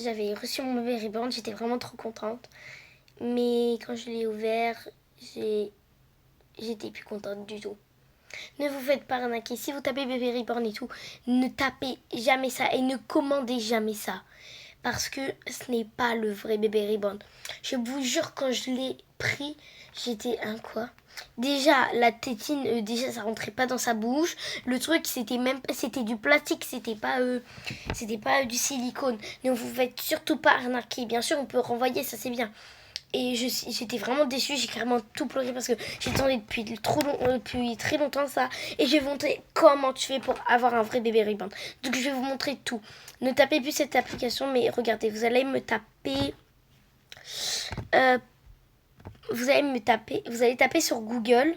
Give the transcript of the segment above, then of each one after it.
J'avais reçu mon bébé reborn, j'étais vraiment trop contente. Mais quand je l'ai ouvert, j'étais plus contente du tout. Ne vous faites pas arnaquer. Si vous tapez bébé reborn et tout, ne tapez jamais ça et ne commandez jamais ça. Parce que ce n'est pas le vrai bébé reborn. Je vous jure, quand je l'ai pris, j'étais un quoi. Déjà, la tétine, déjà, ça rentrait pas dans sa bouche. Le truc, c'était du plastique, c'était pas du silicone. Ne vous faites surtout pas arnaquer. Bien sûr, on peut renvoyer, ça c'est bien. Et j'étais vraiment déçue, j'ai carrément tout pleuré parce que j'attendais depuis très longtemps ça. Et je vais vous montrer comment tu fais pour avoir un vrai bébé reborn. Donc je vais vous montrer tout. Ne tapez plus cette application, mais regardez, vous allez vous allez taper sur Google.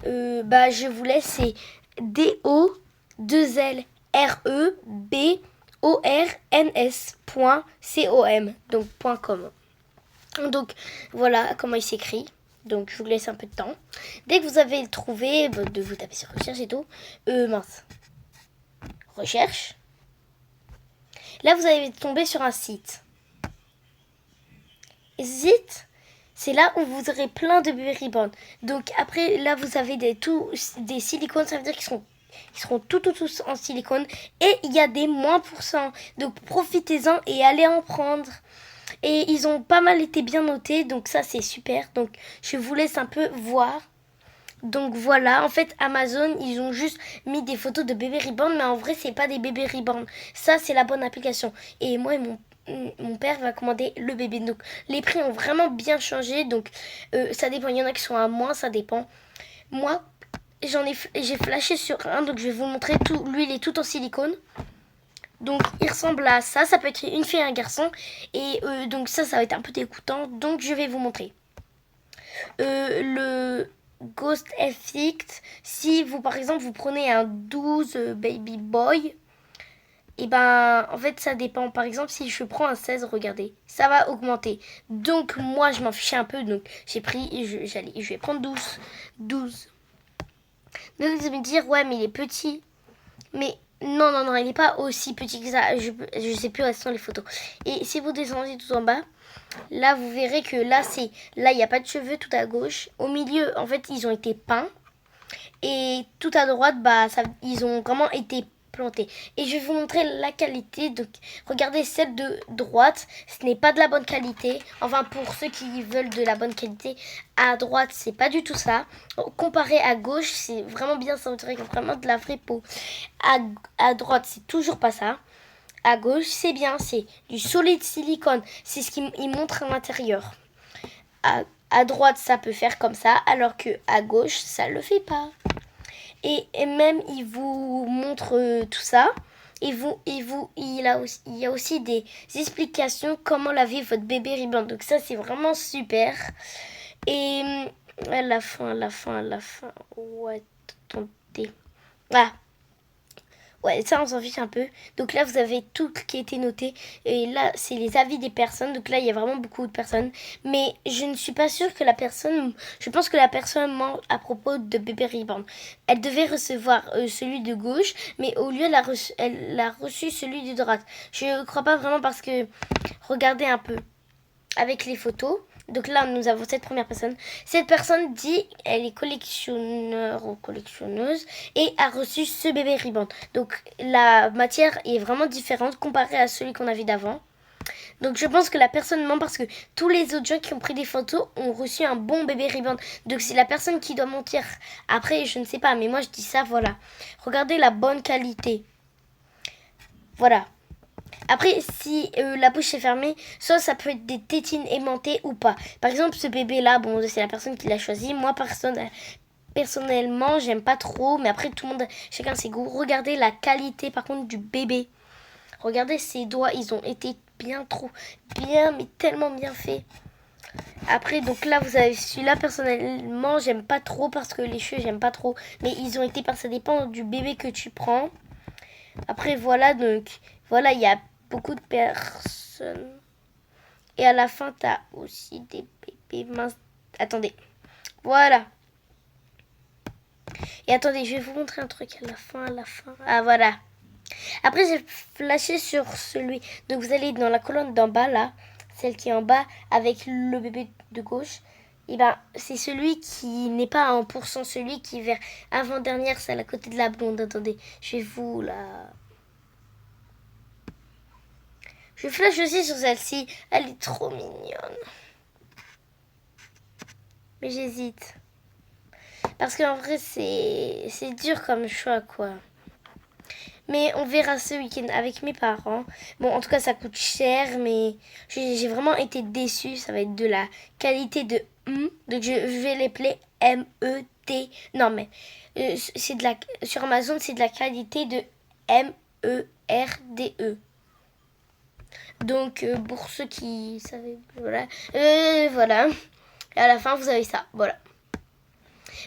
Je vous laisse, c'est DO2LREBORNS.com. Donc voilà comment il s'écrit. Donc je vous laisse un peu de temps. Dès que vous avez trouvé, de vous taper sur recherche et tout. Recherche. Là vous allez tomber sur un site. Et ce site, c'est là où vous aurez plein de bébés reborn. Donc après là vous avez des silicones, ça veut dire qu'ils seront tous en silicone. Et il y a des moins %. Donc profitez-en et allez en prendre. Et ils ont pas mal été bien notés, donc ça c'est super. Donc je vous laisse un peu voir. Donc voilà, en fait Amazon, ils ont juste mis des photos de bébés reborn, mais en vrai c'est pas des bébés reborn. Ça c'est la bonne application. Et moi et mon père va commander le bébé. Donc les prix ont vraiment bien changé, donc ça dépend. Il y en a qui sont à moins, ça dépend. Moi, j'ai flashé sur un, donc je vais vous montrer tout. Lui il est tout en silicone. Donc il ressemble à ça, ça peut être une fille et un garçon. Et donc ça va être un peu dégoûtant. Donc je vais vous montrer. Le Ghost Effect, si vous par exemple vous prenez un 12 Baby Boy, et ben en fait ça dépend. Par exemple si je prends un 16, regardez, ça va augmenter. Donc moi je m'en fichais un peu, donc j'ai pris et je vais prendre 12. Donc vous allez me dire ouais mais il est petit. Mais non, il n'est pas aussi petit que ça. Je sais plus où sont les photos. Et si vous descendez tout en bas, là vous verrez que là il n'y a pas de cheveux tout à gauche. Au milieu, en fait, ils ont été peints. Et tout à droite, ils ont vraiment été plantés. Et je vais vous montrer la qualité. Donc, regardez celle de droite. Ce n'est pas de la bonne qualité. Enfin, pour ceux qui veulent de la bonne qualité, à droite, c'est pas du tout ça. Comparé à gauche, c'est vraiment bien. Ça dirait vraiment de la vraie peau. À droite, c'est toujours pas ça. À gauche, c'est bien. C'est du solide silicone. C'est ce qu'il montre à l'intérieur. À droite, ça peut faire comme ça, alors que à gauche, ça le fait pas. Et même, il vous montre tout ça. Il y a aussi des explications comment laver votre bébé reborn. Donc ça, c'est vraiment super. Et à la fin. Ouais, attendez. Ah, ouais, ça on s'en fiche un peu. Donc là, vous avez tout qui a été noté. Et là, c'est les avis des personnes. Donc là, il y a vraiment beaucoup de personnes. Mais je ne suis pas sûre que la personne... Je pense que la personne ment à propos de bébé reborn. Elle devait recevoir celui de gauche. Mais au lieu, elle a reçu celui de droite. Je ne crois pas vraiment parce que... Regardez un peu avec les photos. Donc là, nous avons cette première personne. Cette personne dit elle est collectionneur ou collectionneuse et a reçu ce bébé reborn. Donc la matière est vraiment différente comparée à celui qu'on avait d'avant. Donc je pense que la personne ment parce que tous les autres gens qui ont pris des photos ont reçu un bon bébé reborn. Donc c'est la personne qui doit mentir. Après, je ne sais pas, mais moi je dis ça, voilà. Regardez la bonne qualité. Voilà. Après, si la bouche est fermée, soit ça peut être des tétines aimantées ou pas. Par exemple, ce bébé-là, bon, c'est la personne qui l'a choisi. Moi, personnellement, j'aime pas trop. Mais après, tout le monde, chacun ses goûts. Regardez la qualité, par contre, du bébé. Regardez ses doigts, ils ont été mais tellement bien faits. Après, donc là, vous avez celui-là, personnellement, j'aime pas trop parce que les cheveux, j'aime pas trop. Mais ils ont été, ça dépend du bébé que tu prends. Après, voilà, donc, voilà, il y a beaucoup de personnes. Et à la fin, t'as aussi des bébés minces. Attendez. Voilà. Et attendez, je vais vous montrer un truc à la fin. Ah, voilà. Après, j'ai flashé sur celui. Donc, vous allez dans la colonne d'en bas, là. Celle qui est en bas, avec le bébé de gauche. Et ben, c'est celui qui n'est pas à 1%. Celui qui est vers avant-dernière, celle à côté de la blonde. Attendez, je vais vous la... Je flash aussi sur celle-ci. Elle est trop mignonne. Mais j'hésite. Parce qu'en vrai, c'est dur comme choix, quoi. Mais on verra ce week-end avec mes parents. Bon, en tout cas, ça coûte cher, mais j'ai vraiment été déçue. Ça va être de la qualité de M. Donc, je vais les appeler M-E-T. Non, mais c'est de la, sur Amazon, c'est de la qualité de M-E-R-D-E. Donc, pour ceux qui savaient, voilà. Voilà. Et à la fin, vous avez ça. Voilà.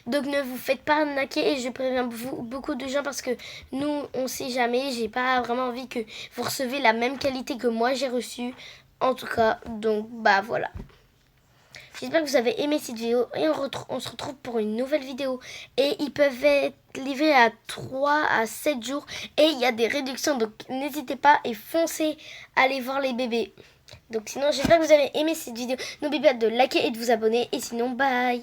Donc ne vous faites pas arnaquer et je préviens beaucoup de gens parce que nous on sait jamais, j'ai pas vraiment envie que vous recevez la même qualité que moi j'ai reçu. En tout cas, donc bah voilà. J'espère que vous avez aimé cette vidéo et on se retrouve pour une nouvelle vidéo. Et ils peuvent être livrés à 3 à 7 jours et il y a des réductions donc n'hésitez pas et foncez aller voir les bébés. Donc sinon j'espère que vous avez aimé cette vidéo. N'oubliez pas de liker et de vous abonner et sinon bye.